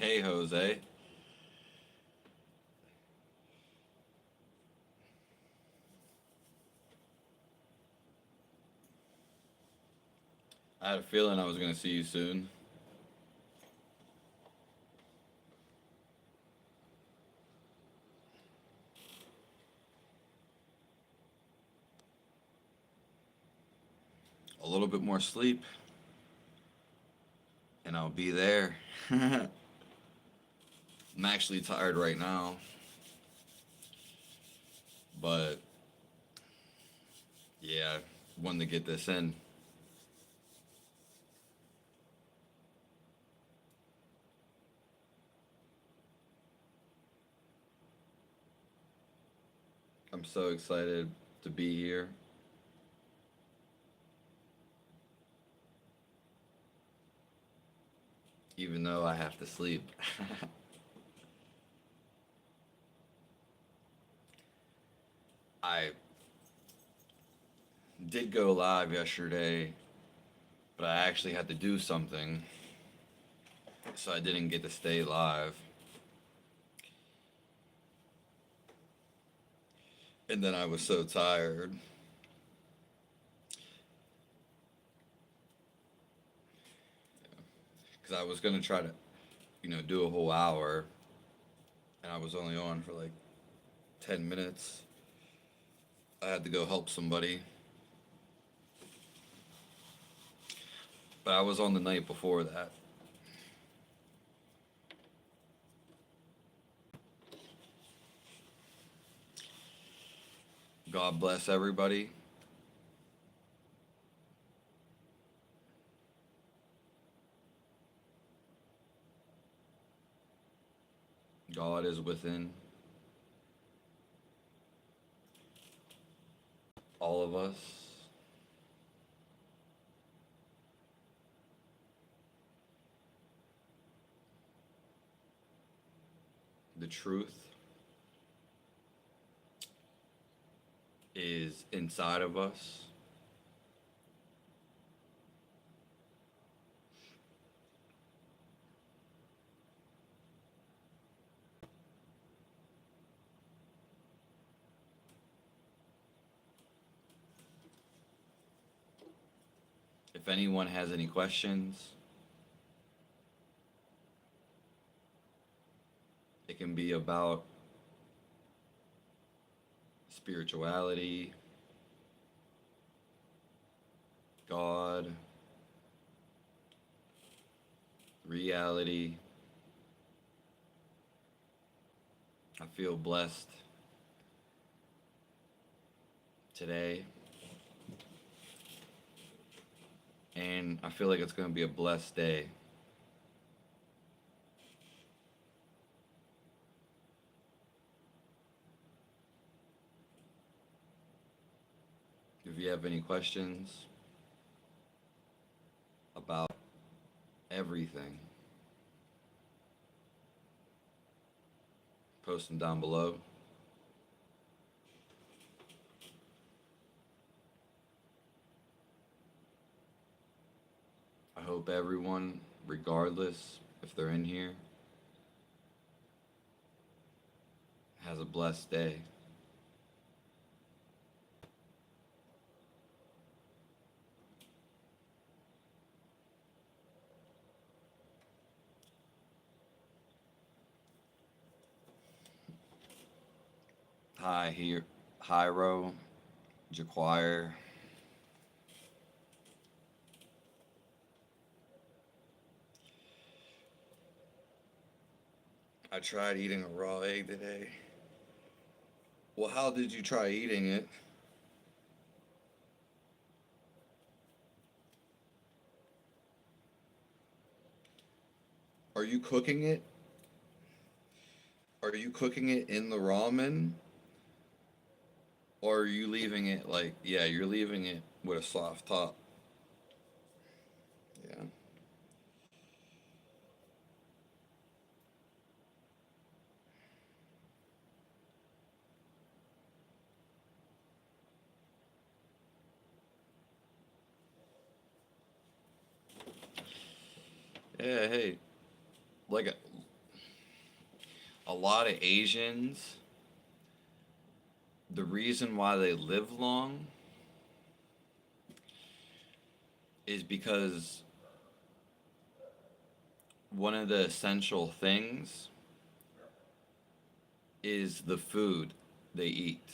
Hey, Jose. I had a feeling I was going to see you soon. A little bit more sleep, and I'll be there. I'm actually tired right now, but yeah, wanted to get this in. I'm so excited to be here. Even though I have to sleep. I did go live yesterday, but I actually had to do something, so I didn't get to stay live. And then I was so tired because I was gonna try to, do a whole hour, and I was only on for like 10 minutes. I had to go help somebody, but I was on the night before that. God bless everybody. God is within all of us. The truth is inside of us. If anyone has any questions, it can be about spirituality, God, reality. I feel blessed today, and I feel like it's going to be a blessed day. If you have any questions about everything, post them down below. I hope everyone, regardless if they're in here, has a blessed day. Hi, here, Hyro, Jaquire. I tried eating a raw egg today. Well, how did you try eating it? Are you cooking it? Are you cooking it in the ramen? Or are you leaving it like, yeah, you're leaving it with a soft top. Yeah. Yeah, hey, like A lot of Asians, the reason why they live long is because one of the essential things is the food they eat.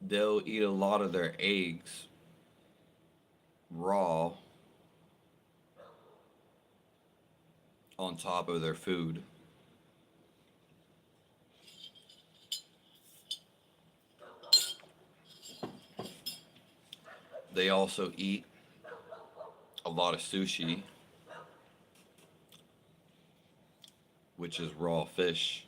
They'll eat a lot of their eggs raw on top of their food. They also eat a lot of sushi, which is raw fish.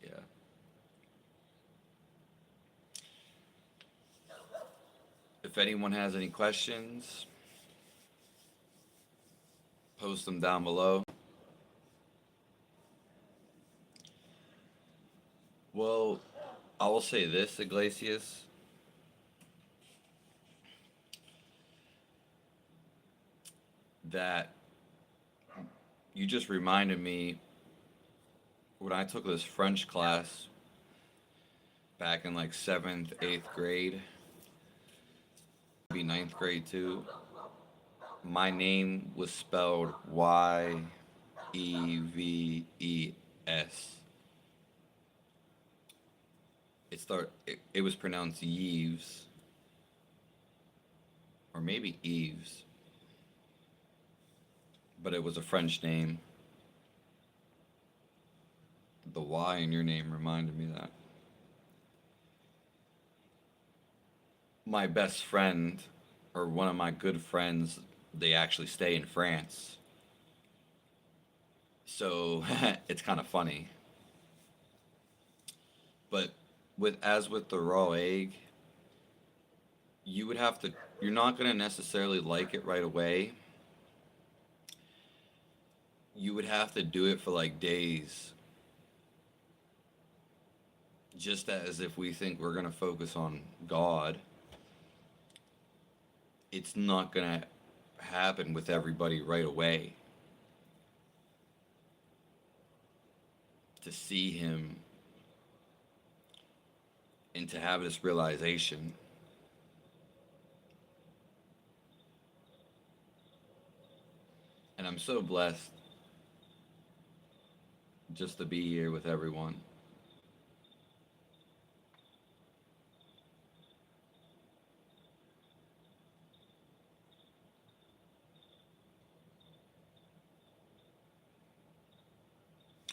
Yeah. If anyone has any questions, post them down below. Well, I will say this, Iglesias. That you just reminded me when I took this French class back in like seventh, eighth grade, maybe ninth grade too. My name was spelled Yeves. It was pronounced Yeves or maybe Eves, but it was a French name. The Y in your name reminded me that. My best friend, or one of my good friends, they actually stay in France. So it's kind of funny. But with the raw egg, you would have to you're not going to necessarily like it right away. You would have to do it for like days. Just as if we think we're going to focus on God, it's not going to happen with everybody right away. To see him and to have this realization. And I'm so blessed just to be here with everyone.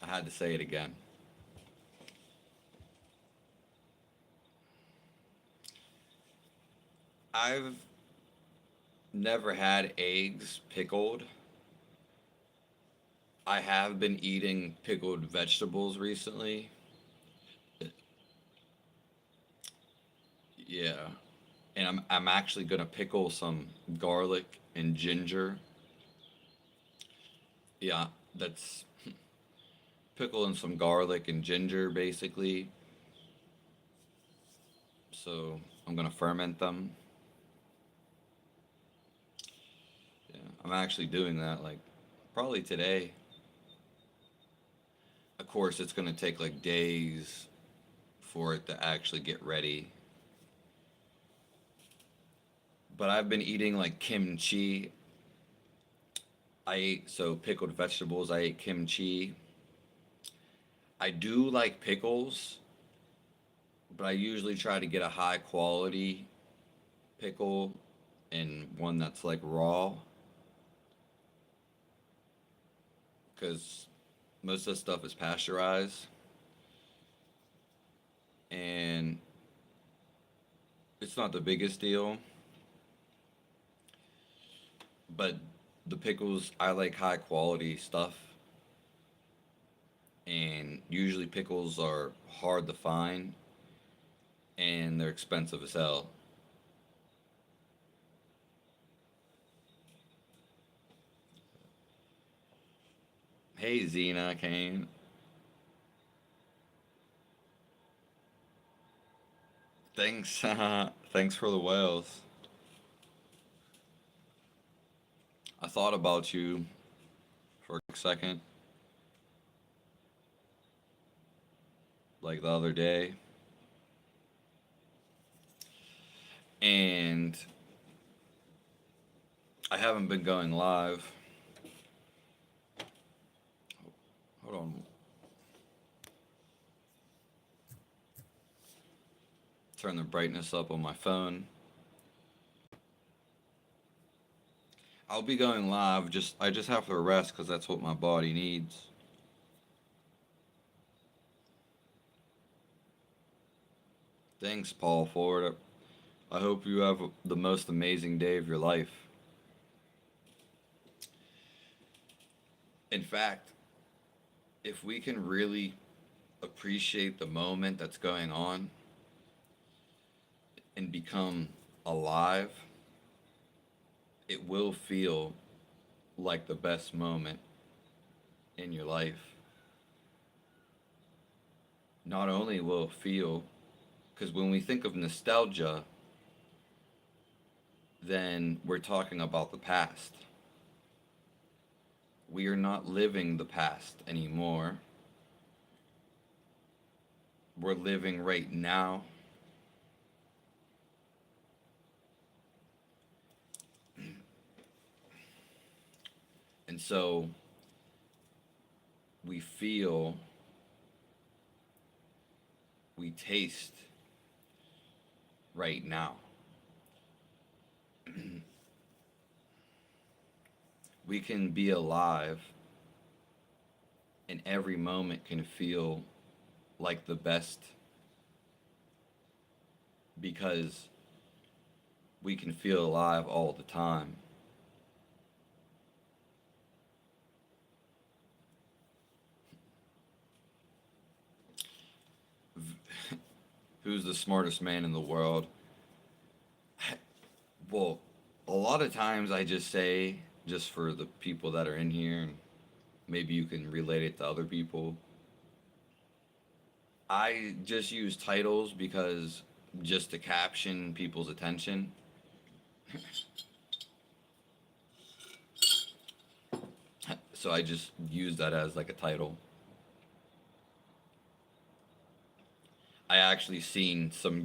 I had to say it again. I've never had eggs pickled. I have been eating pickled vegetables recently. Yeah. And I'm actually gonna pickle some garlic and ginger. Yeah, that's pickling some garlic and ginger basically. So I'm gonna ferment them. Yeah, I'm actually doing that like probably today. Of course, it's gonna take like days for it to actually get ready. But I've been eating like kimchi. I ate so pickled vegetables. I ate kimchi. I do like pickles, but I usually try to get a high quality pickle and one that's like raw because most of the stuff is pasteurized and it's not the biggest deal, but the pickles I like high quality stuff and usually pickles are hard to find and they're expensive as hell. Hey Zena Kane, thanks. Thanks for the whales. I thought about you for a second, like the other day, and I haven't been going live. Hold on. Turn the brightness up on my phone. I'll be going live. I just have to rest because that's what my body needs. Thanks, Paul Ford. I hope you have the most amazing day of your life. In fact, if we can really appreciate the moment that's going on and become alive, it will feel like the best moment in your life. Not only will it feel, because when we think of nostalgia, then we're talking about the past. We are not living the past anymore. We're living right now. And so we feel, we taste right now. We can be alive, and every moment can feel like the best because we can feel alive all the time. Who's the smartest man in the world? Well, a lot of times I just say, just for the people that are in here, and maybe you can relate it to other people, I just use titles because just to caption people's attention. So I just use that as like a title. I actually seen some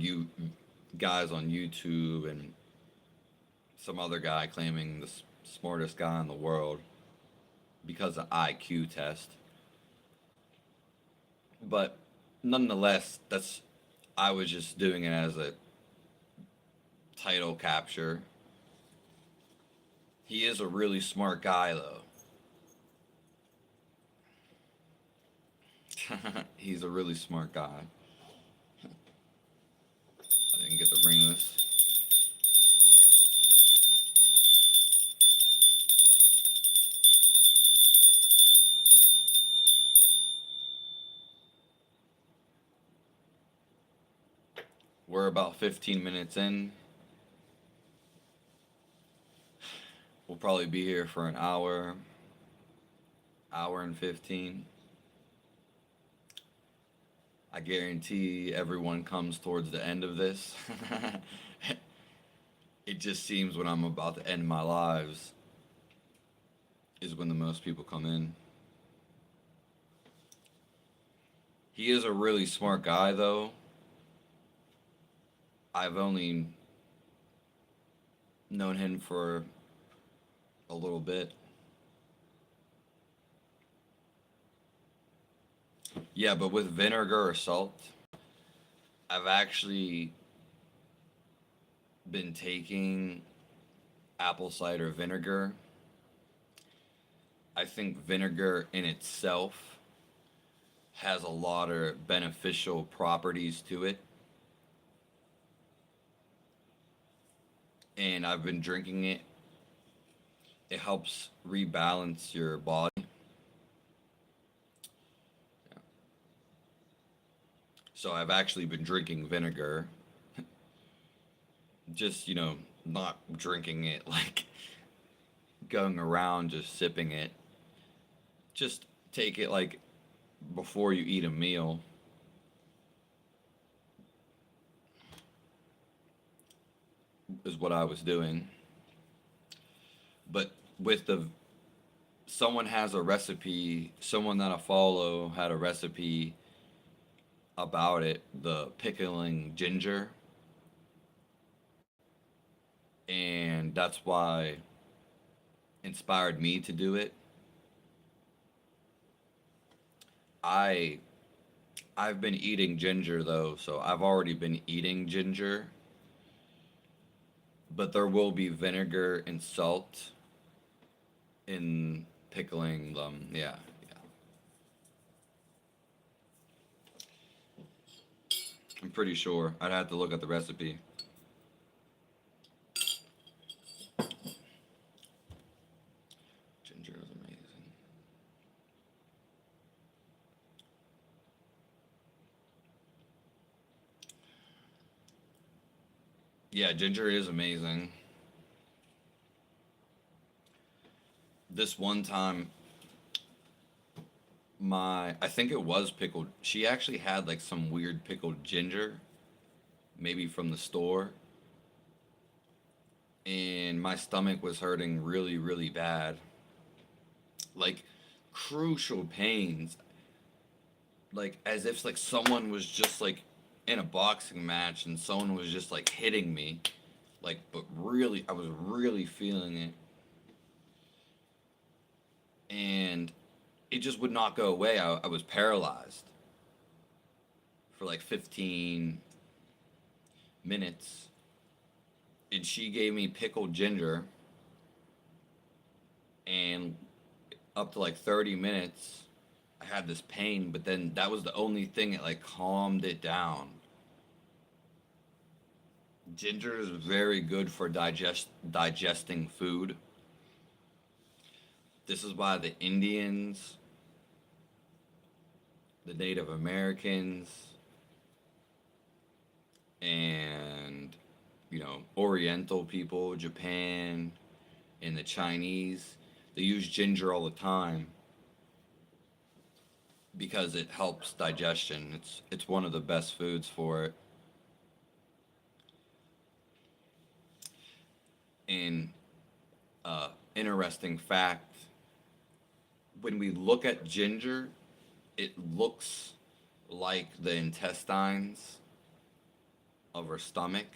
guys on YouTube and some other guy claiming the smartest guy in the world because of IQ test. But nonetheless, that's I was just doing it as a title capture. He is a really smart guy though. He's a really smart guy. I didn't get to ring this. We're about 15 minutes in. We'll probably be here for an hour, hour and 15. I guarantee everyone comes towards the end of this. It just seems when I'm about to end my lives is when the most people come in. He is a really smart guy, though. I've only known him for a little bit. Yeah, but with vinegar or salt, I've actually been taking apple cider vinegar. I think vinegar in itself has a lot of beneficial properties to it. And I've been drinking it. It helps rebalance your body. So I've actually been drinking vinegar. Just, not drinking it like going around just sipping it. Just take it like before you eat a meal. Is what I was doing. But with the someone has a recipe, someone that I follow had a recipe about it, the pickling ginger, and that's why inspired me to do it. I I've been eating ginger though, so I've already been eating ginger, but there will be vinegar and salt in pickling them. Yeah, yeah. I'm pretty sure. I'd have to look at the recipe. Ginger is amazing. Yeah, ginger is amazing. This one time, I think it was pickled. She actually had like some weird pickled ginger, maybe from the store, and my stomach was hurting really, really bad. Like crucial pains, like as if like someone was just like in a boxing match and someone was just like hitting me, like but really I was really feeling it, and it just would not go away. I was paralyzed for like 15 minutes, and she gave me pickled ginger, and up to like 30 minutes I had this pain, but then that was the only thing that like calmed it down. Ginger is very good for digesting food. This is why the Indians, the Native Americans, and Oriental people, Japan, and the Chinese, they use ginger all the time because it helps digestion. It's one of the best foods for it. And interesting fact, when we look at ginger, it looks like the intestines of our stomach,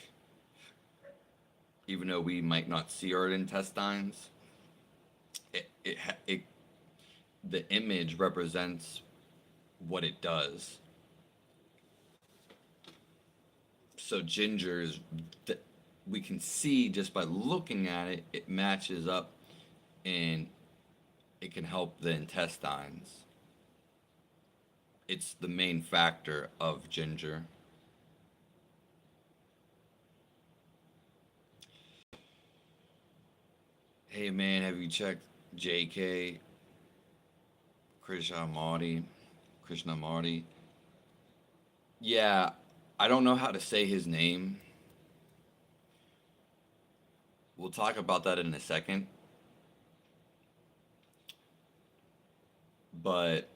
even though we might not see our intestines. It the image represents what it does. So ginger is, we can see just by looking at it, it matches up, and it can help the intestines. It's the main factor of ginger. Hey man, have you checked JK Krishnamurti? Krishnamurti? Yeah, I don't know how to say his name. We'll talk about that in a second. But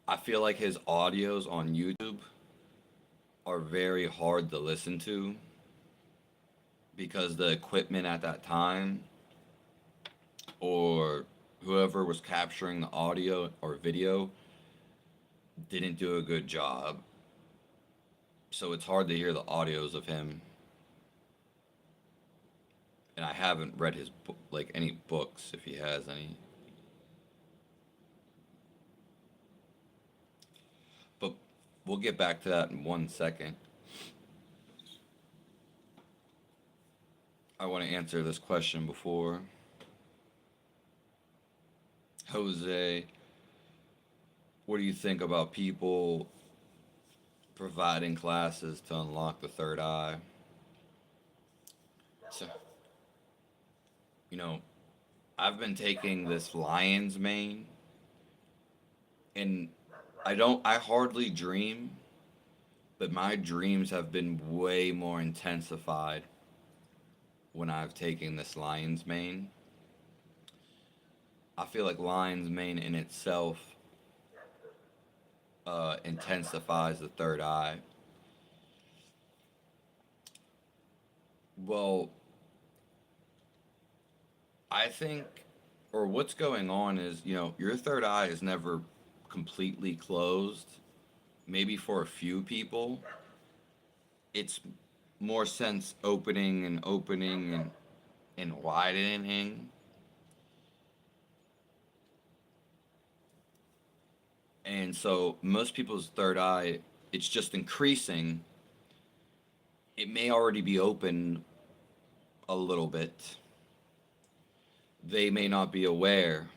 I feel like his audios on YouTube are very hard to listen to because the equipment at that time, or whoever was capturing the audio or video, didn't do a good job. So it's hard to hear the audios of him. And I haven't read his book, like any books, if he has any. But we'll get back to that in 1 second. I want to answer this question before. Jose, what do you think about people providing classes to unlock the third eye? So, you know, I've been taking this lion's mane, and I hardly dream, but my dreams have been way more intensified when I've taken this lion's mane. I feel like lion's mane in itself intensifies the third eye. Well, I think, or what's going on is, your third eye is never completely closed. Maybe for a few people, it's more sense opening and opening and widening. And so most people's third eye, it's just increasing. It may already be open a little bit. They may not be aware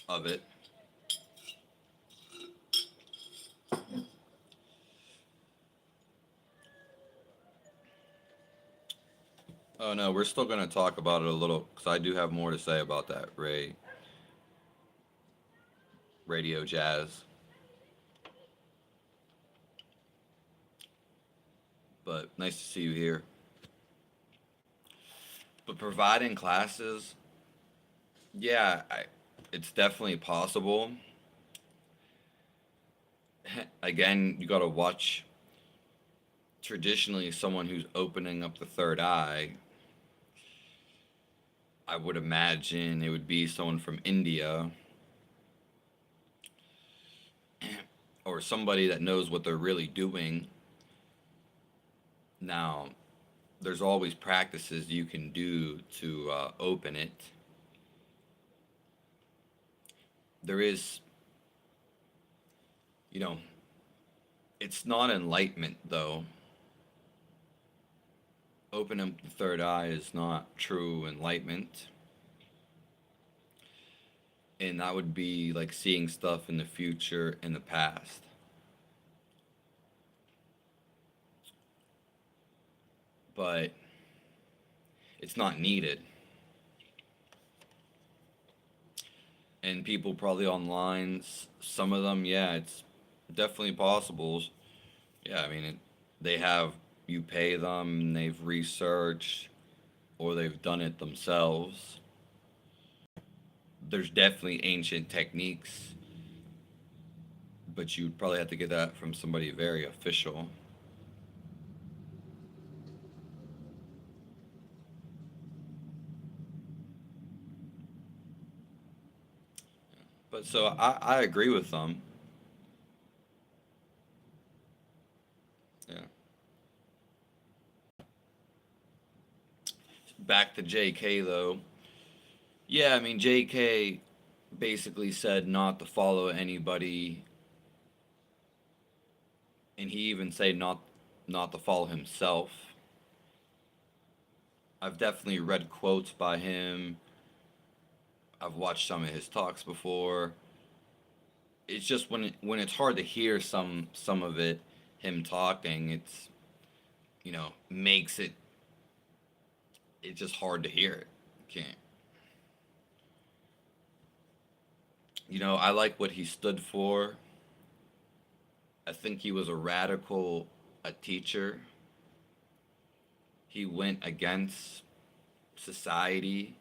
of it. Oh no, we're still going to talk about it a little because I do have more to say about that radio jazz. But nice to see you here. But providing classes, yeah, it's definitely possible. Again, you got to watch. Traditionally, someone who's opening up the third eye, I would imagine it would be someone from India or somebody that knows what they're really doing. Now, there's always practices you can do to open it. There is, you know, it's not enlightenment though. Opening up the third eye is not true enlightenment. And that would be like seeing stuff in the future and the past. But it's not needed. And people probably online, some of them, yeah, it's definitely possible. Yeah, I mean, they have, you pay them, and they've researched, or they've done it themselves. There's definitely ancient techniques, but you'd probably have to get that from somebody very official. But so I agree with them. Yeah. Back to JK though. Yeah, I mean JK basically said not to follow anybody, and he even said not to follow himself. I've definitely read quotes by him. I've watched some of his talks before. It's just when it's hard to hear some of it, him talking, it's makes it's just hard to hear it. Can't. I like what he stood for. I think he was a radical, a teacher. He went against society,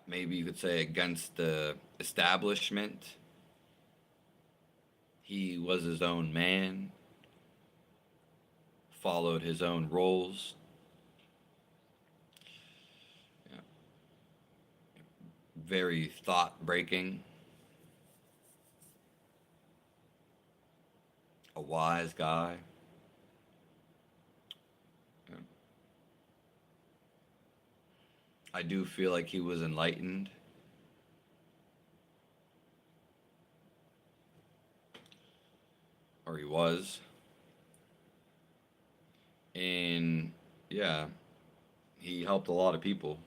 maybe you could say against the establishment. He was his own man, followed his own rules. Yeah. Very thought breaking, a wise guy. Yeah. I do feel like he was enlightened. Or he was. And yeah, he helped a lot of people.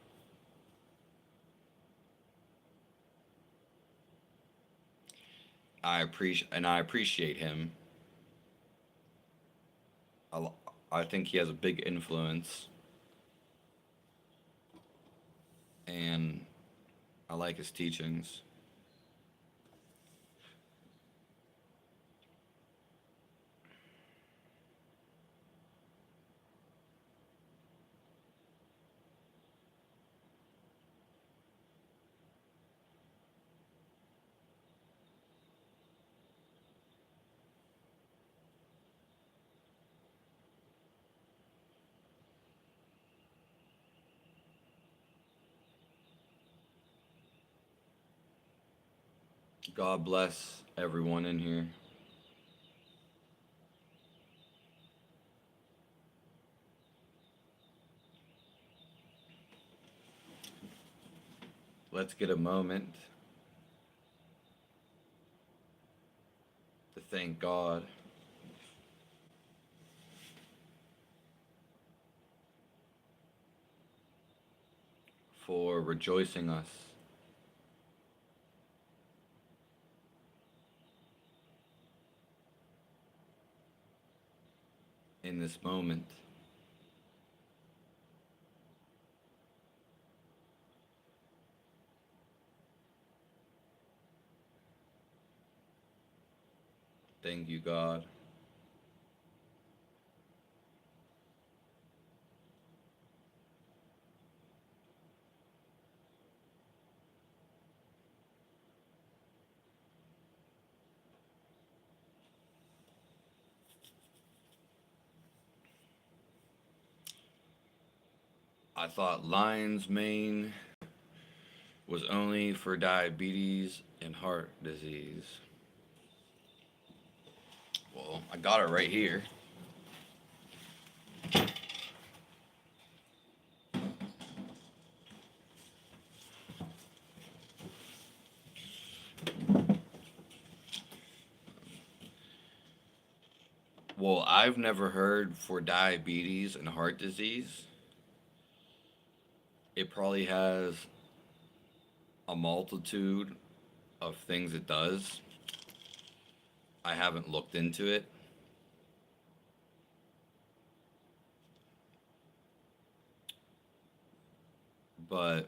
I appreciate him. I, I think he has a big influence, and I like his teachings. God bless everyone in here. Let's get a moment to thank God for rejoicing us in this moment. Thank you, God. I thought lion's mane was only for diabetes and heart disease. Well, I got it right here. Well, I've never heard for diabetes and heart disease. It probably has a multitude of things it does. I haven't looked into it. But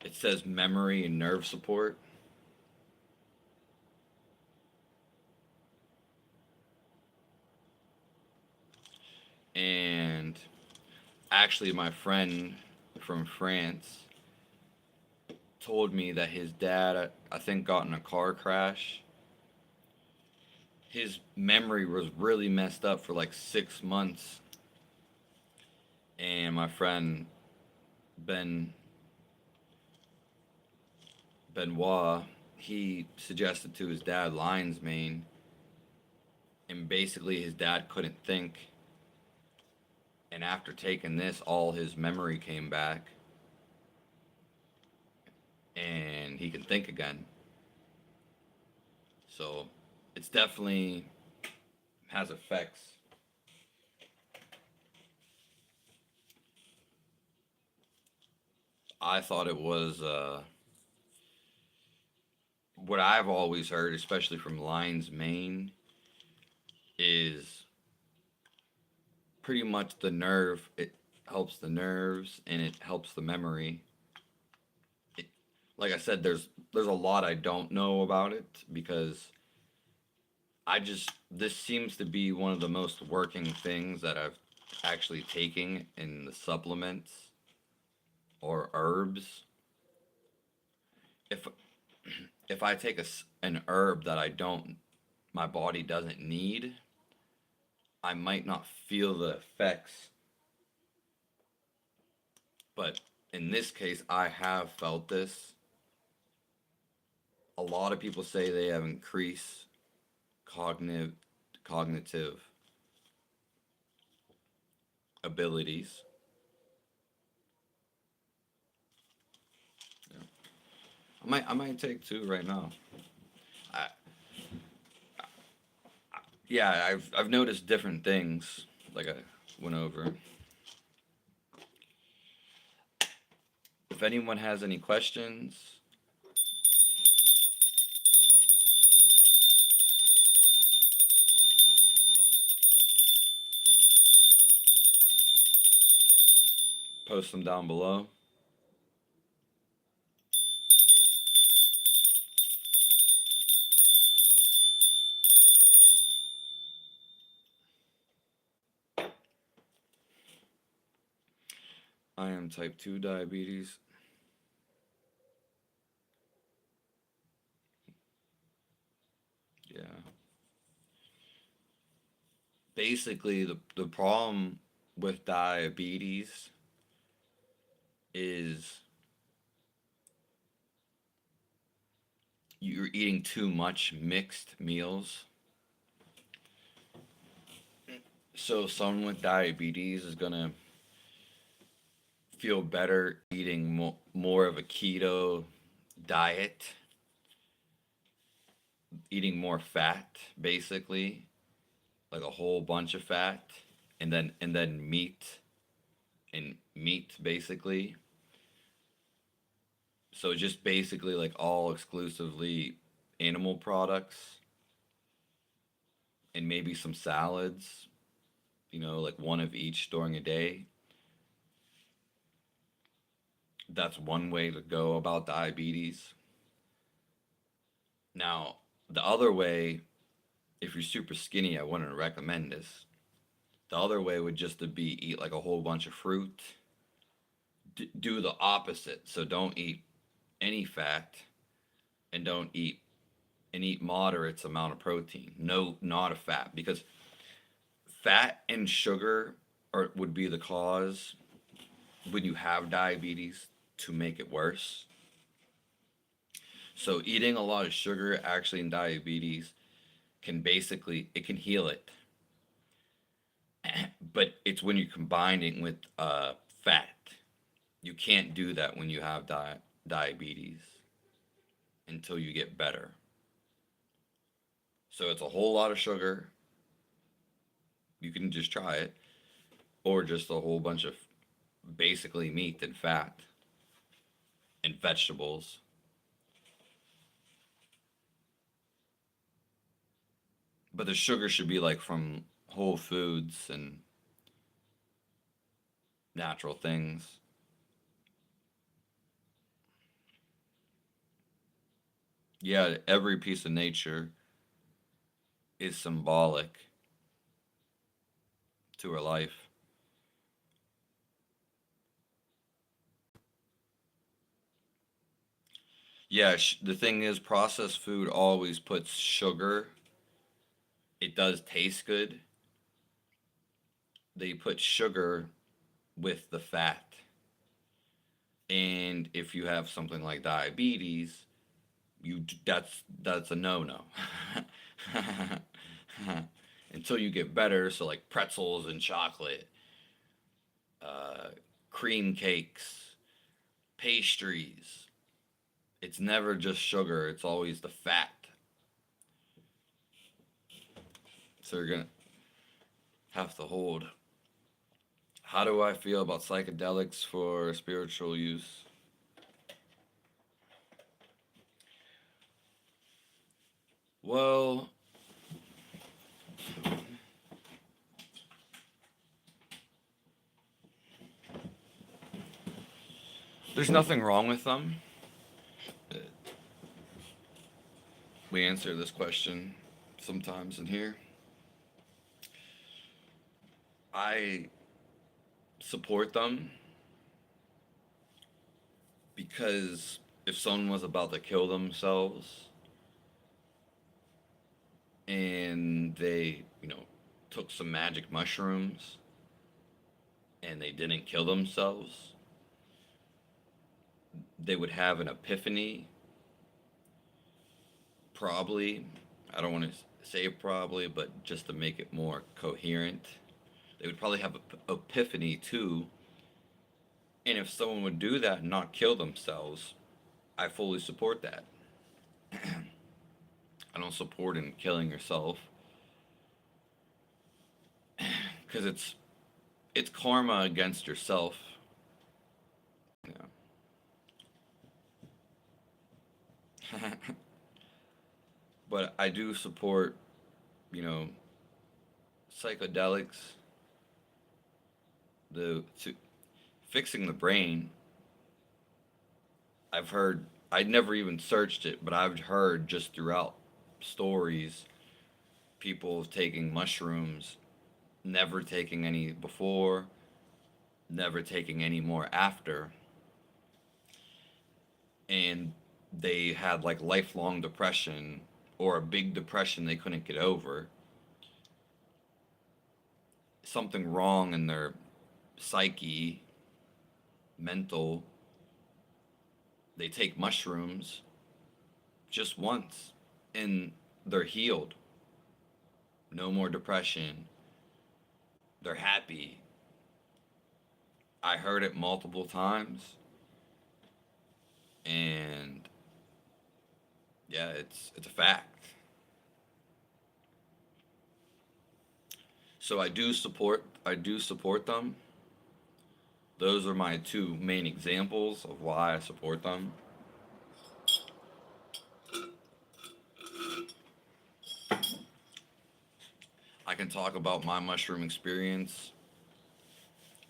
it says memory and nerve support. And actually, my friend from France told me that his dad, I think, got in a car crash. His memory was really messed up for like 6 months. And my friend Ben Benoit, he suggested to his dad lion's mane, and basically his dad couldn't think. And after taking this, all his memory came back, and he can think again. So it's definitely has effects. I thought it was what I've always heard, especially from lion's mane, is pretty much the nerve. It helps the nerves and it helps the memory. It, like I said, there's a lot I don't know about it because I just this seems to be one of the most working things that I've actually taken in the supplements or herbs. If if I take an herb that I don't my body doesn't need, I might not feel the effects. But in this case, I have felt this. A lot of people say they have increased cognitive cognitive abilities. Yeah. I might take two right now. I, yeah, I've noticed different things like I went over. If anyone has any questions, post them down below. I am type 2 diabetes. Yeah. Basically, the problem with diabetes is you're eating too much mixed meals. So someone with diabetes is gonna feel better eating more of a keto diet, eating more fat, basically, like a whole bunch of fat, and then meat basically. So just basically like all exclusively animal products and maybe some salads, like one of each during a day. That's one way to go about diabetes. Now, the other way, if you're super skinny, I wouldn't recommend this. The other way would just to be eat like a whole bunch of fruit. Do the opposite. So don't eat any fat and don't eat and eat moderates amount of protein. No, not a fat, because fat and sugar would be the cause when you have diabetes to make it worse. So eating a lot of sugar actually in diabetes can basically it can heal it, but it's when you're combining with fat. You can't do that when you have diabetes until you get better. So it's a whole lot of sugar. You can just try it, or just a whole bunch of basically meat and fat and vegetables. But the sugar should be like from whole foods and natural things. Yeah, every piece of nature is symbolic to our life. Yeah, the thing is, processed food always puts sugar. It does taste good. They put sugar with the fat. And if you have something like diabetes, that's a no-no. Until you get better, so like pretzels and chocolate, uh, cream cakes, pastries. It's never just sugar, it's always the fat. So you're gonna have to hold. How do I feel about psychedelics for spiritual use? Well, there's nothing wrong with them. Uh, We answer this question sometimes in here. I support them because if someone was about to kill themselves and they, took some magic mushrooms and they didn't kill themselves, they would have an epiphany, probably. I don't want to say probably, but just to make it more coherent, they would probably have an epiphany too. And if someone would do that and not kill themselves, I fully support that. I don't support in killing yourself because it's karma against yourself. Yeah. But I do support, you know, psychedelics, the to fixing the brain. I've heard, I'd never even searched it, but I've heard just throughout stories people taking mushrooms, never taking any before, never taking any more after, and they had like lifelong depression or a big depression they couldn't get over, something wrong in their psyche, mental. They take mushrooms just once, and they're healed. No more depression. They're happy. I heard it multiple times, and yeah, it's a fact. So I do support them. Those are my two main examples of why I support them. I can talk about my mushroom experience.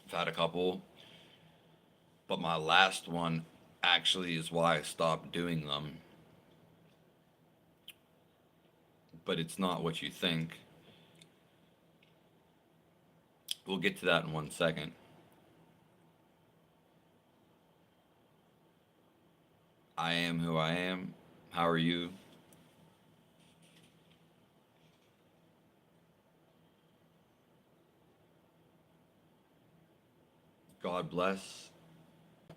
I've had a couple, but my last one actually is why I stopped doing them. But it's not what you think. We'll get to that in 1 second. I am who I am. How are you? God bless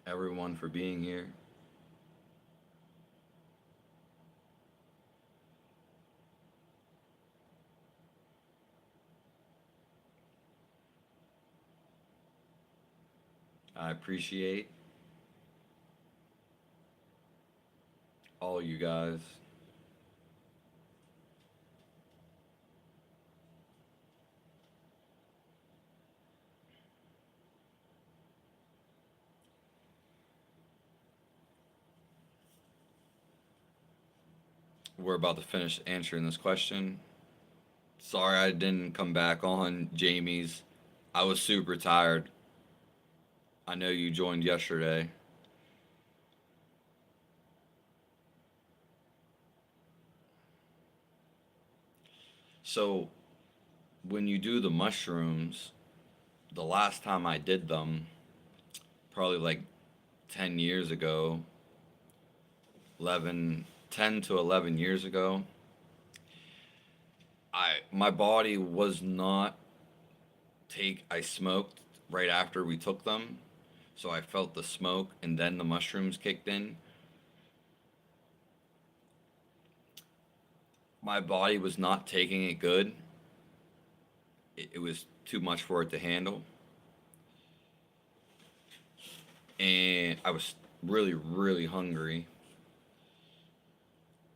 everyone for being here. I appreciate all you guys. We're about to finish answering this question. Sorry I didn't come back on Jamie's. I was super tired. I know you joined yesterday. So, when you do the mushrooms, the last time I did them, probably like 10 years ago, 11, 10 to 11 years ago, my body was not I smoked right after we took them. So I felt the smoke and then the mushrooms kicked in. My body was not taking it good. It was too much for it to handle. And I was really, really hungry.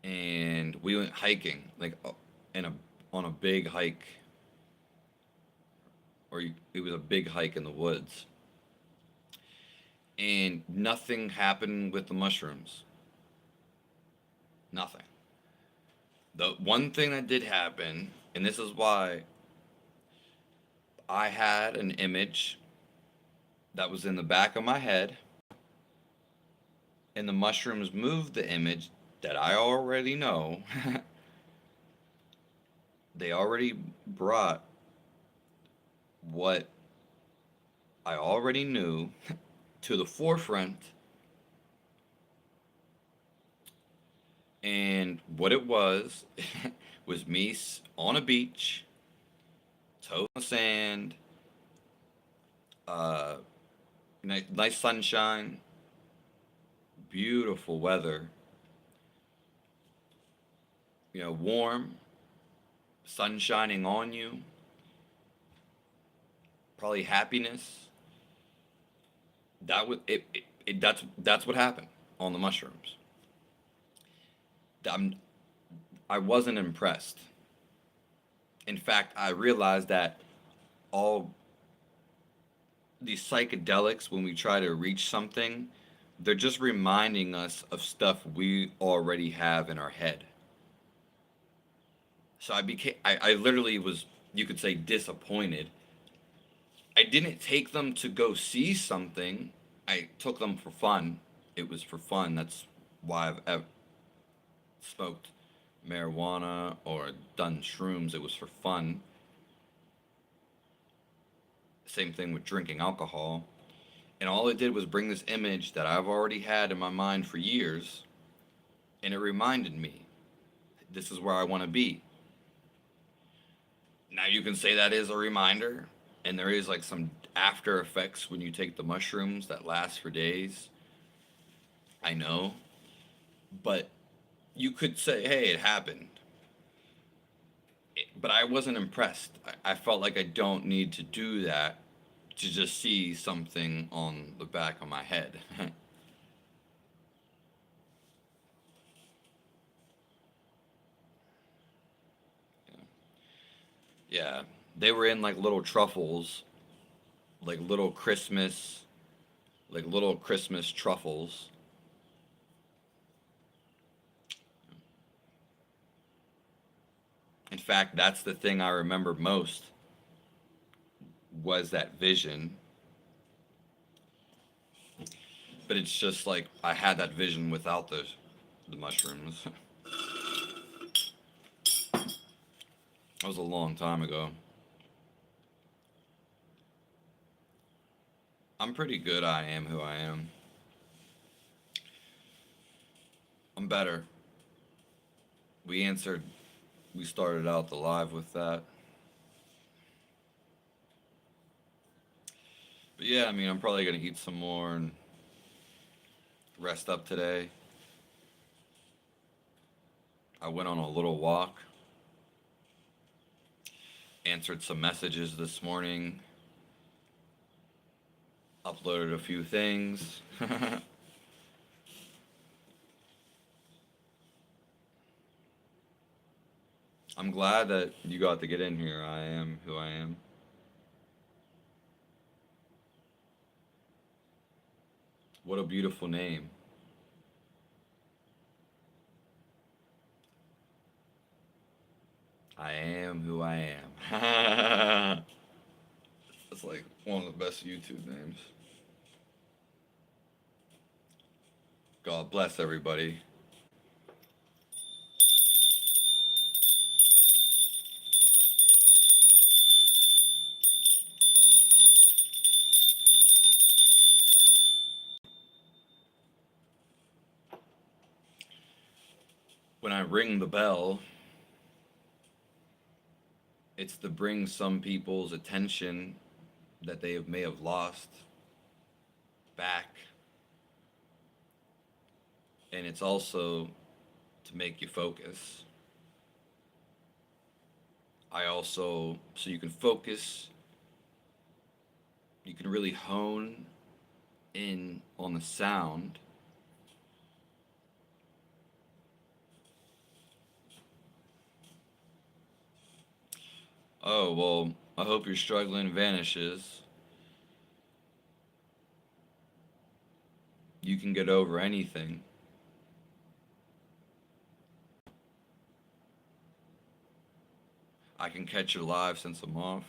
And we went hiking, like in a on a big hike, it was a big hike in the woods. And nothing happened with the mushrooms. Nothing. The one thing that did happen, and this is why I had an image that was in the back of my head, and the mushrooms moved the image that I already know. They already brought what I already knew to the forefront, and what it was was me on a beach, toe in the sand, uh, nice sunshine, beautiful weather, warm, sun shining on you, probably happiness. That was it that's what happened on the mushrooms. I'm, I wasn't impressed. In fact, I realized that all these psychedelics, when we try to reach something, they're just reminding us of stuff we already have in our head. So I literally was, you could say, disappointed. I didn't take them to go see something. I took them for fun. It was for fun. That's why I've ever smoked marijuana or done shrooms. It was for fun. Same thing with drinking alcohol. And all it did was bring this image that I've already had in my mind for years. And it reminded me, this is where I want to be. Now you can say that is a reminder. And there is like some after effects when you take the mushrooms that last for days. I know. But You could say, hey, it happened. But I wasn't impressed. I felt like I don't need to do that to just see something on the back of my head. Yeah, they were in like little truffles, like little Christmas truffles. In fact, that's the thing I remember most was that vision. But it's just like I had that vision without the mushrooms. That was a long time ago. I'm pretty good. I am who I am. I'm better. We answered. We started out the live with that. But yeah, I mean, I'm probably gonna eat some more and rest up today. I went on a little walk, answered some messages this morning, uploaded a few things. I'm glad that you got to get in here. I am who I am. What a beautiful name. I am who I am. That's like one of the best YouTube names. God bless everybody. When I ring the bell, it's to bring some people's attention that may have lost back. And it's also to make you focus. So you can focus, you can really hone in on the sound. Oh, well, I hope your struggling vanishes. You can get over anything. I can catch you live since I'm off.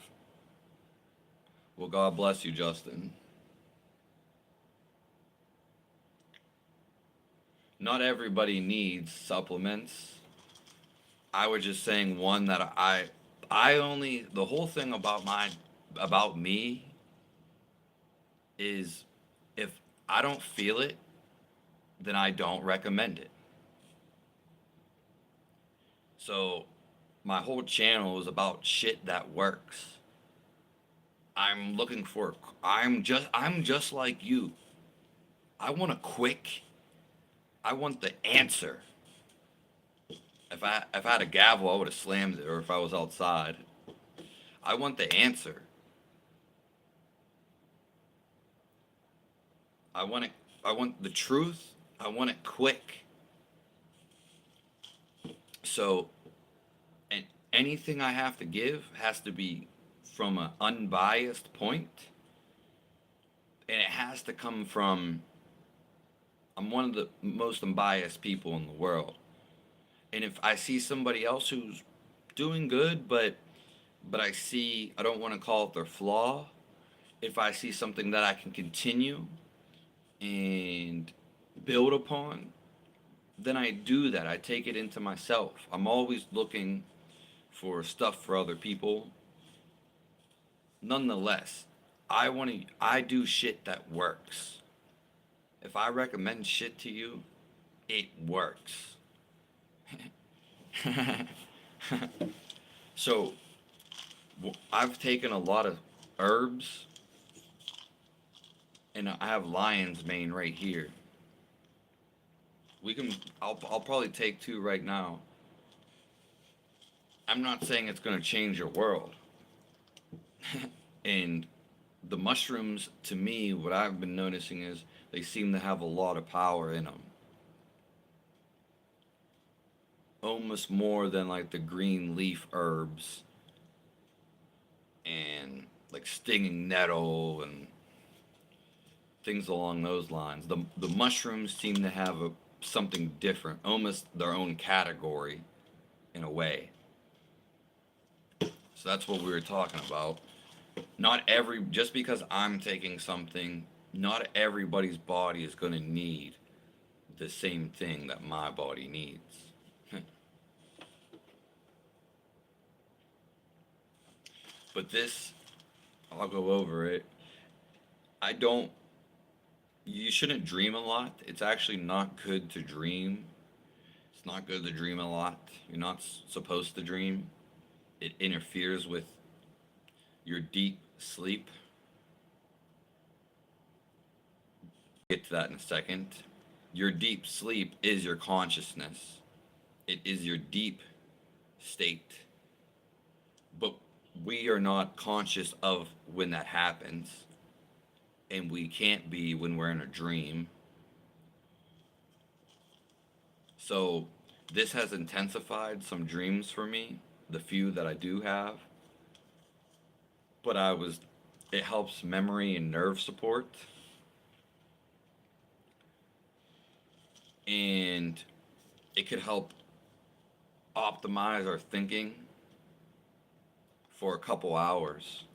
Well, God bless you, Justin. Not everybody needs supplements. I was just saying one that I only the whole thing about me is if I don't feel it, then I don't recommend it. So my whole channel is about shit that works. I'm looking for I'm just like you. I want a quick I want the answer. If I had a gavel, I would have slammed it, or if I was outside. I want the answer. I want it. I want the truth. I want it quick. So, and anything I have to give has to be from an unbiased point, and it has to come from. I'm one of the most unbiased people in the world, and if I see somebody else who's doing good, but I don't want to call it their flaw. If I see something that I can continue and build upon, then I do that. I take it into myself. I'm always looking for stuff for other people. Nonetheless, I do shit that works. If I recommend shit to you, it works. So, I've taken a lot of herbs and I have lion's mane right here. We can. I'll probably take two right now. I'm not saying it's going to change your world. And the mushrooms, to me, what I've been noticing is they seem to have a lot of power in them. Almost more than like the green leaf herbs and like stinging nettle and things along those lines. The mushrooms seem to have something different, almost their own category in a way. So that's what we were talking about. Not every just because I'm taking something, not everybody's body is going to need the same thing that my body needs. But this, I'll go over it. I don't You shouldn't dream a lot. It's actually not good to dream. It's not good to dream a lot. You're not supposed to dream. It interferes with your deep sleep. Get to that in a second. Your deep sleep is your consciousness. It is your deep state. But we are not conscious of when that happens. And we can't be when we're in a dream. So this has intensified some dreams for me, the few that I do have. But it helps memory and nerve support. And it could help optimize our thinking for a couple hours.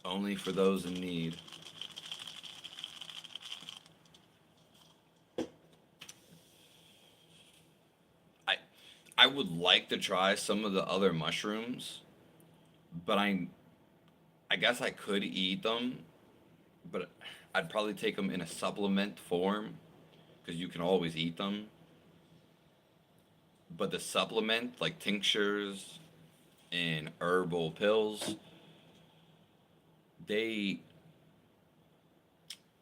Only for those in need. I I would like to try some of the other mushrooms, but I guess I could eat them, but I'd probably take them in a supplement form because you can always eat them. But the supplement, like tinctures and herbal pills, they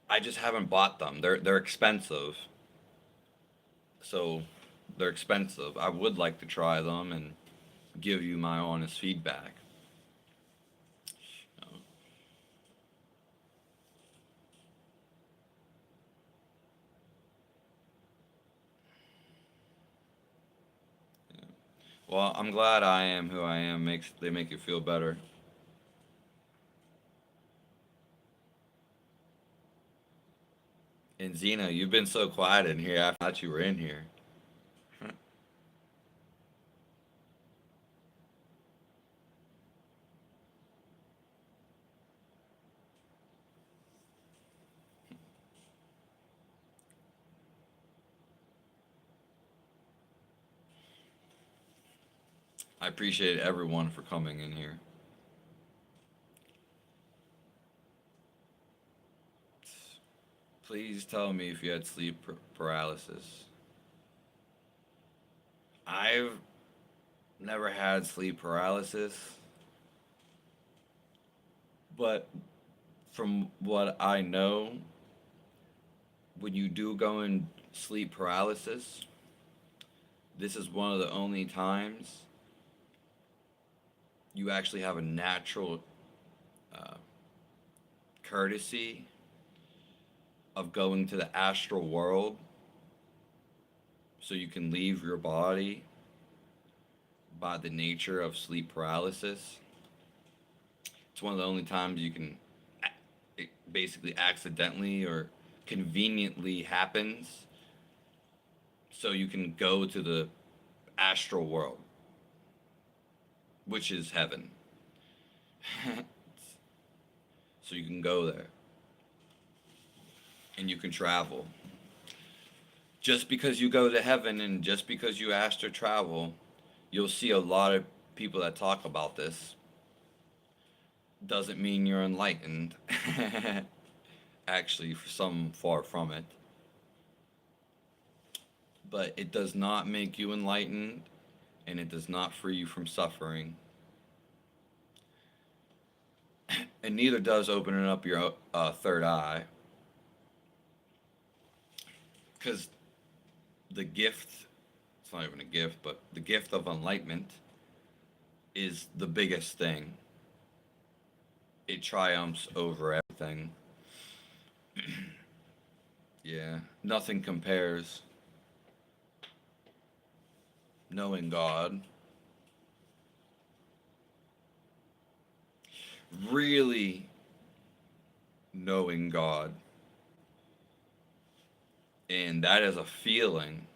I just haven't bought them. They're expensive. So they're expensive. I would like to try them and give you my honest feedback. Uh, Well, I'm glad I am who I am. They make you feel better. And Zena, you've been so quiet in here. I thought you were in here. I appreciate everyone for coming in here. Please tell me if you had sleep paralysis. I've never had sleep paralysis, but from what I know, when you do go in sleep paralysis, this is one of the only times you actually have a natural uh, courtesy of going to the astral world so you can leave your body by the nature of sleep paralysis. It's one of the only times you can it basically accidentally or conveniently happens so you can go to the astral world, which is heaven. So you can go there and you can travel. Just because you go to heaven and just because you astral travel, you'll see a lot of people that talk about this. Doesn't mean you're enlightened. Actually, some far from it. But it does not make you enlightened and it does not free you from suffering. And neither does opening up your third eye. because the gift, it's not even a gift, but the gift of enlightenment is the biggest thing. It triumphs over everything. Yeah, nothing compares. Knowing God, really knowing God, and that is a feeling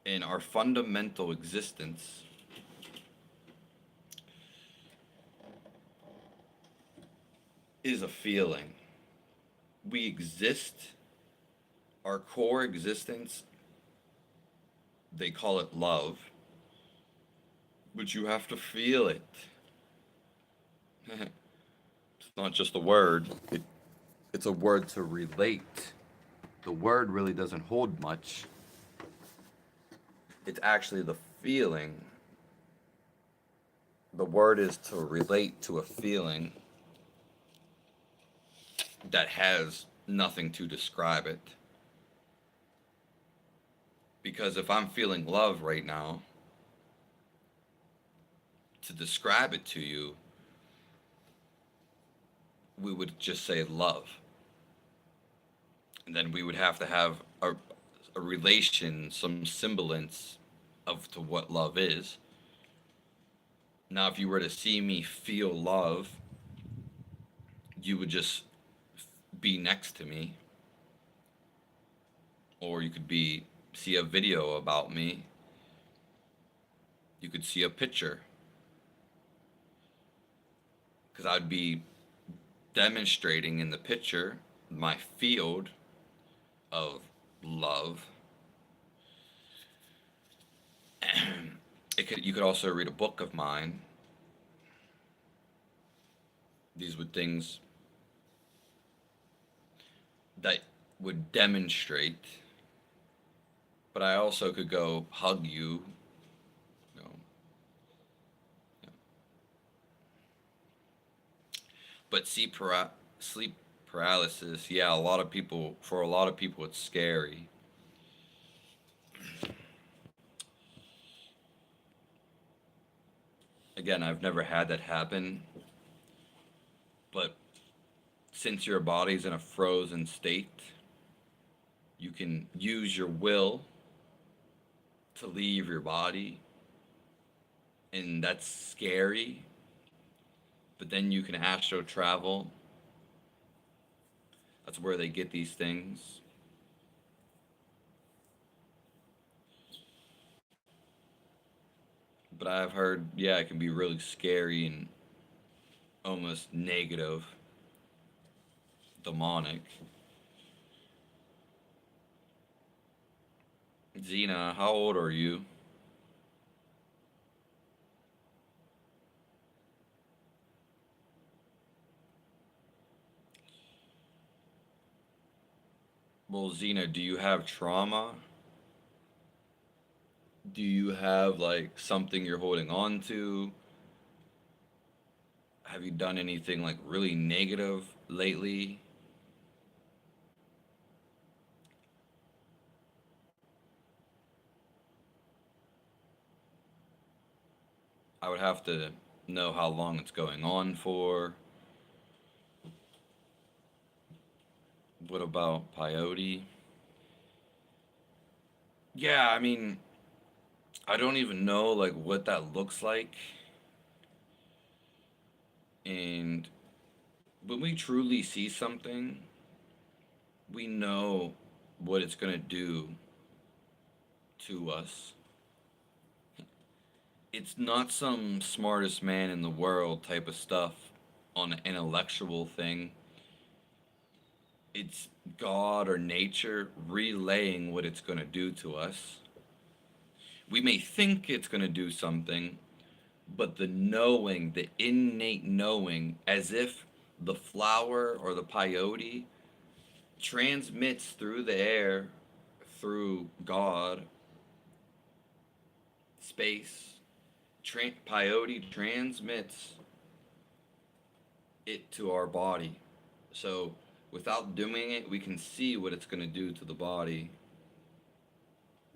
in our fundamental existence is a feeling. We exist, our core existence, they call it love, but you have to feel it. It's not just a word, it's a word to relate. The word really doesn't hold much. It's actually the feeling. The word is to relate to a feeling that has nothing to describe it. Because if I'm feeling love right now, to describe it to you, we would just say love. And then we would have to have a relation, some semblance of to what love is. Now, if you were to see me feel love, you would just be next to me, or you could be see a video about me. You could see a picture, because I'd be demonstrating in the picture my field of love. You could also read a book of mine. These would things that would demonstrate, but I also could go hug you, you know, but sleep paralysis, yeah, for a lot of people, it's scary. Again, I've never had that happen, but since your body's in a frozen state, you can use your will to leave your body, and that's scary. But then you can astral travel. That's where they get these things. But I've heard, yeah, it can be really scary and almost negative, demonic. Zena, how old are you? Well, Zena, do you have trauma? Do you have like something you're holding on to? Have you done anything like really negative lately? I would have to know how long it's going on for. What about peyote? Yeah, I mean, I don't even know like what that looks like. And when we truly see something, we know what it's going to do to us. It's not some smartest man in the world type of stuff on an intellectual thing. It's God or nature relaying what it's going to do to us. We may think it's going to do something, but the knowing, the innate knowing, as if the flower or the peyote transmits through the air, through God, space, peyote transmits it to our body. So Without doing it, we can see what it's going to do to the body.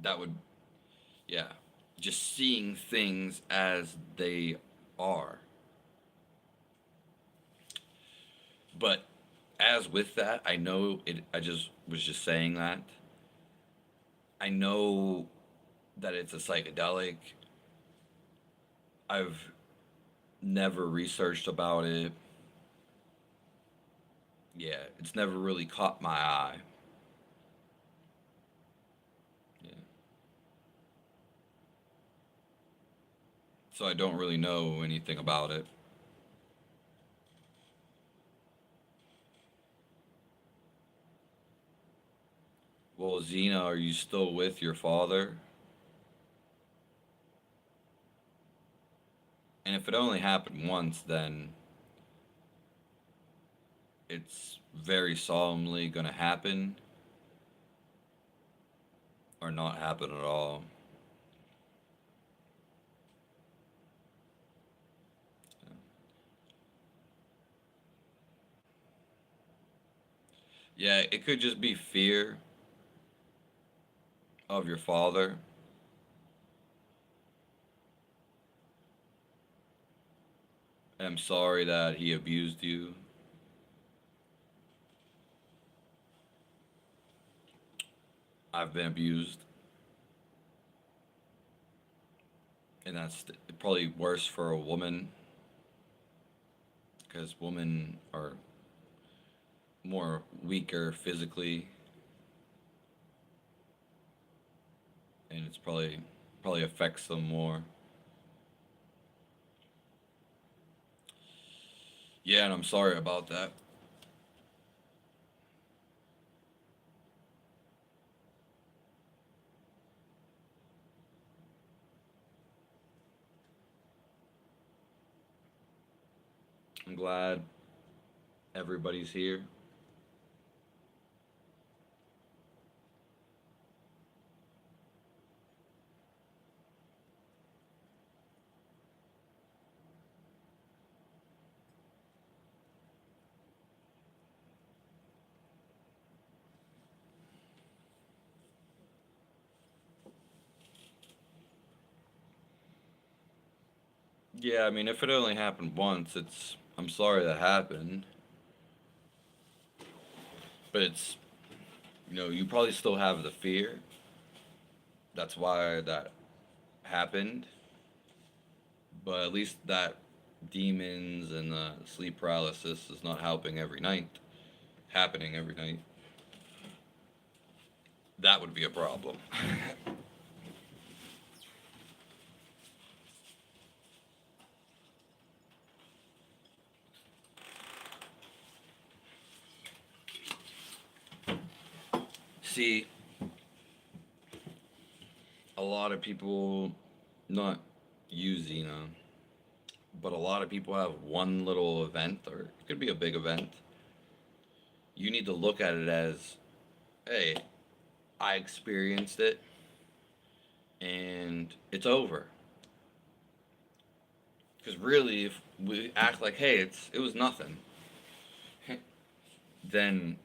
That would, yeah, just seeing things as they are. But as with that, I know it, I just was just saying that. I know that it's a psychedelic. I've never researched about it. Yeah, it's never really caught my eye. Yeah. So I don't really know anything about it. Well, Zena, are you still with your father? And if it only happened once, then it's very solemnly gonna happen or not happen at all. Yeah, it could just be fear of your father. I'm sorry that he abused you. I've been abused, and that's probably worse for a woman because women are more weaker physically, and it's probably affects them more. Yeah, and I'm sorry about that. I'm glad everybody's here. Yeah, I mean, if it only happened once, it's. I'm sorry that happened, but it's. You probably still have the fear. That's why that happened. But at least that demons and the sleep paralysis is not helping every night. Happening every night. That would be a problem. See, a lot of people, not you, Xena, but a lot of people have one little event, or it could be a big event. You need to look at it as, hey, I experienced it and it's over. Because really, if we act like, hey, it was nothing, then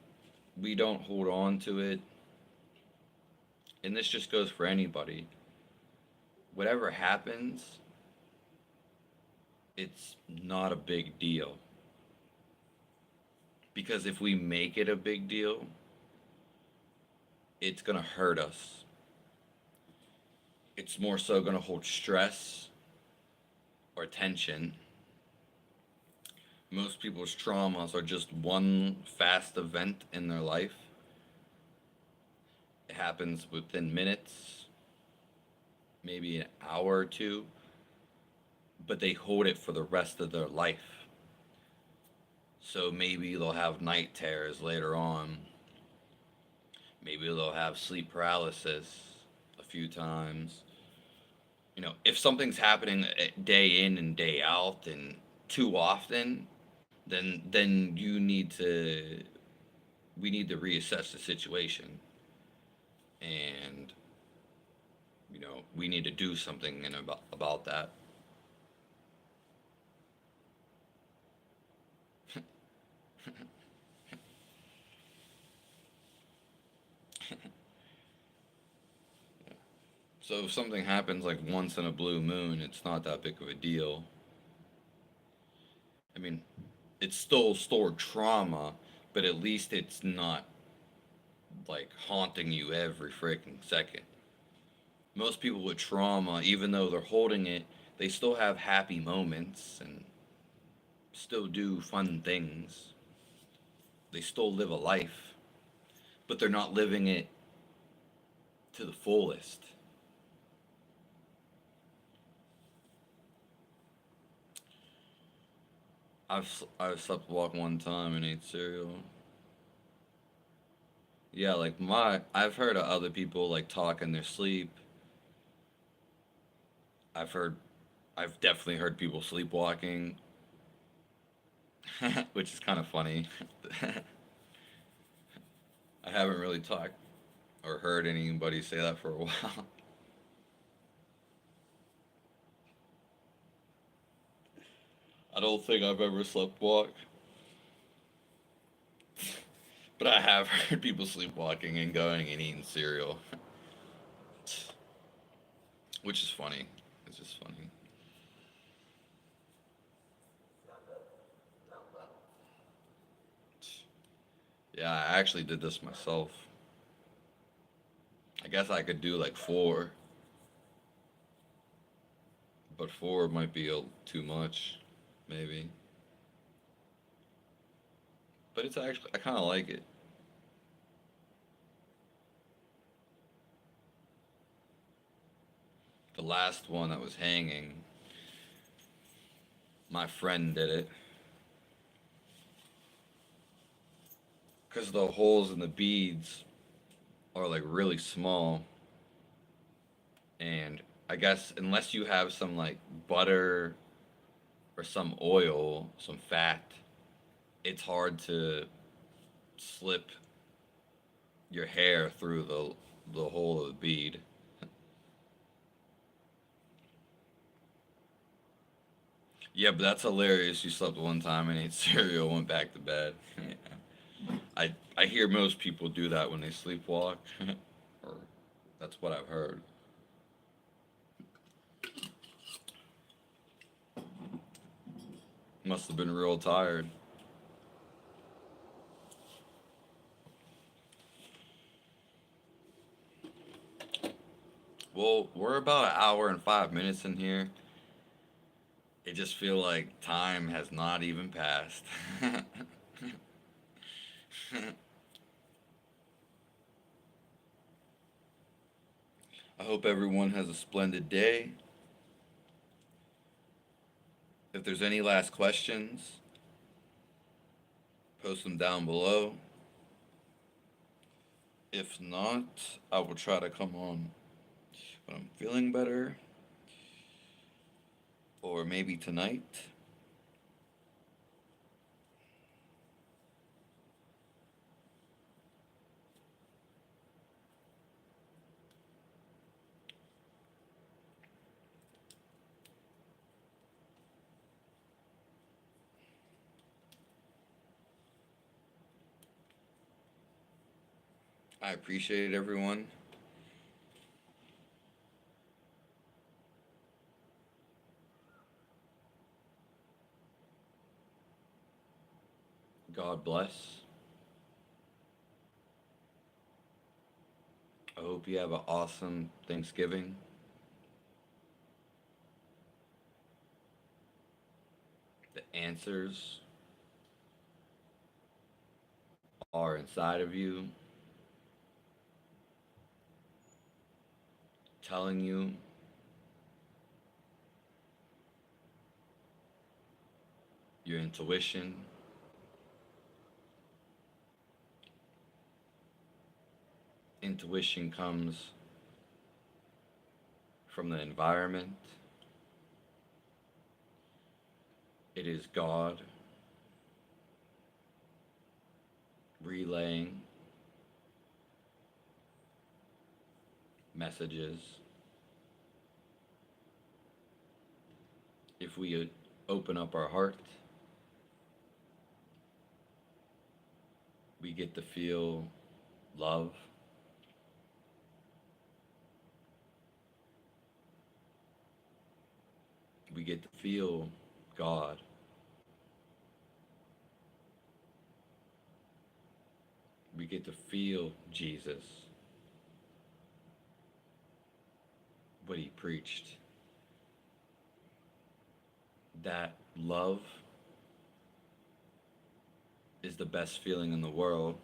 we don't hold on to it. And this just goes for anybody. Whatever happens, it's not a big deal. Because if we make it a big deal, it's going to hurt us. It's more so going to hold stress or tension. Most people's traumas are just one fast event in their life. It happens within minutes, maybe an hour or two, but they hold it for the rest of their life. So maybe they'll have night terrors later on. Maybe they'll have sleep paralysis a few times. If something's happening day in and day out and too often, then we need to reassess the situation, and we need to do something about that. So if something happens like once in a blue moon, it's not that big of a deal. I mean, it's still stored trauma, but at least it's not like haunting you every freaking second. Most people with trauma, even though they're holding it, they still have happy moments and still do fun things. They still live a life, but they're not living it to the fullest. I've slept walk one time and ate cereal. Yeah, like I've heard of other people like talk in their sleep. I've heard I've definitely heard people sleepwalking, which is kind of funny. I haven't really talked or heard anybody say that for a while. I don't think I've ever sleptwalked, but I have heard people sleepwalking and going and eating cereal, which is funny. It's just funny. Yeah, I actually did this myself. I guess I could do like four, but four might be too much, maybe. But it's actually I kind of like it. The last one that was hanging, my friend did it because the holes in the beads are like really small, and I guess unless you have some like butter or some oil, some fat, it's hard to slip your hair through the hole of the bead. Yeah, but that's hilarious. You slept one time and ate cereal, went back to bed. I hear most people do that when they sleepwalk, or that's what I've heard. Must have been real tired. Well, we're about an hour and 5 minutes in here. It just feel like time has not even passed. I hope everyone has a splendid day. If there's any last questions, post them down below. If not, I will try to come on when I'm feeling better, or maybe tonight. I appreciate it, everyone. God bless. I hope you have an awesome Thanksgiving. The answers are inside of you, telling you your intuition. Intuition comes from the environment. It is God relaying messages. If we open up our heart, we get to feel love, We get to feel God. We get to feel Jesus, what he preached. That love is the best feeling in the world.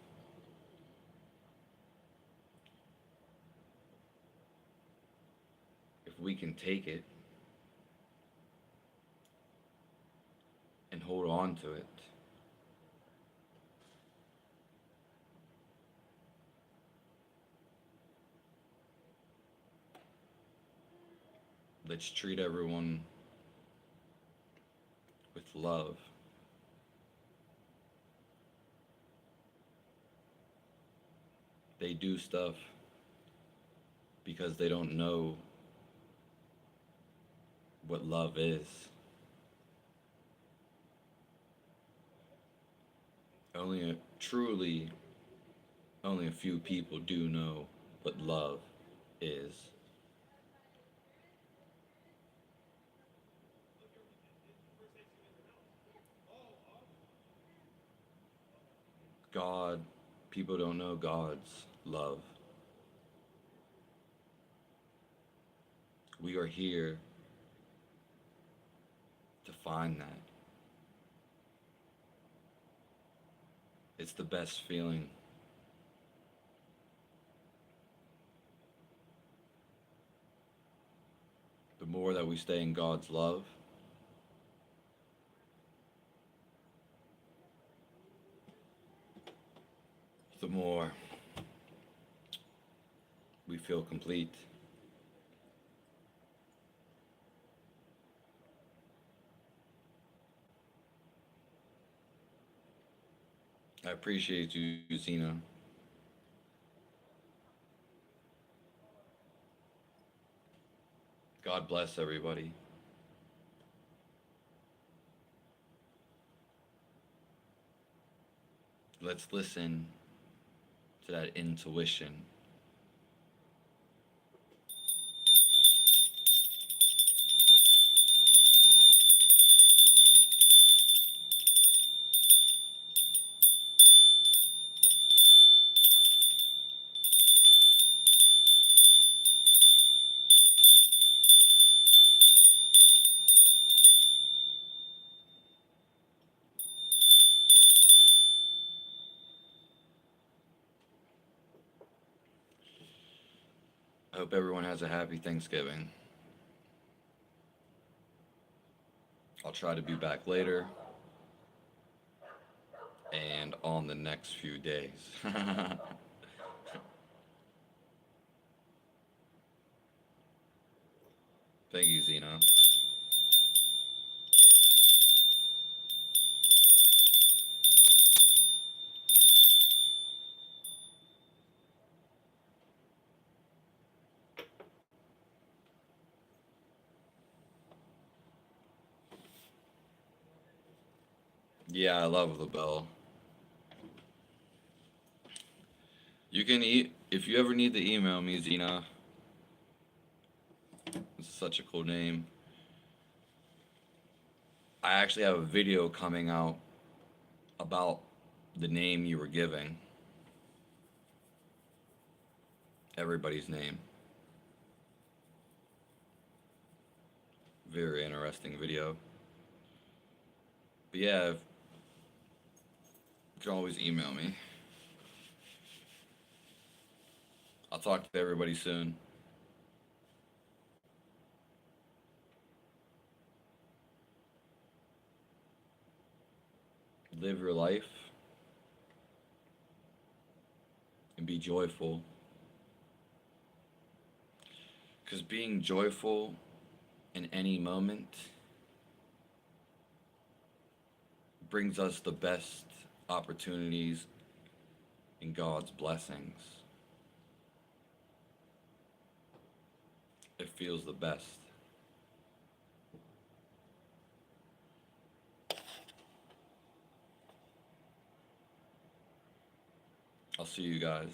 If we can take it and hold on to it, let's treat everyone with love. They do stuff because they don't know what love is. Truly, only a few people do know what love is. God, people don't know God's love. We are here to find that. It's the best feeling. The more that we stay in God's love, the more we feel complete. I appreciate you, Zena. God bless everybody. Let's listen to that intuition. I hope everyone has a happy Thanksgiving. I'll try to be back later and on the next few days. Thank you, Zena. Yeah, I love the bell. You can eat if you ever need to email me, Zena. It's such a cool name. I actually have a video coming out about the name you were giving. Everybody's name. Very interesting video. But yeah, you can always email me. I'll talk to everybody soon. Live your life and be joyful. Because being joyful in any moment brings us the best opportunities and God's blessings. It feels the best. I'll see you guys.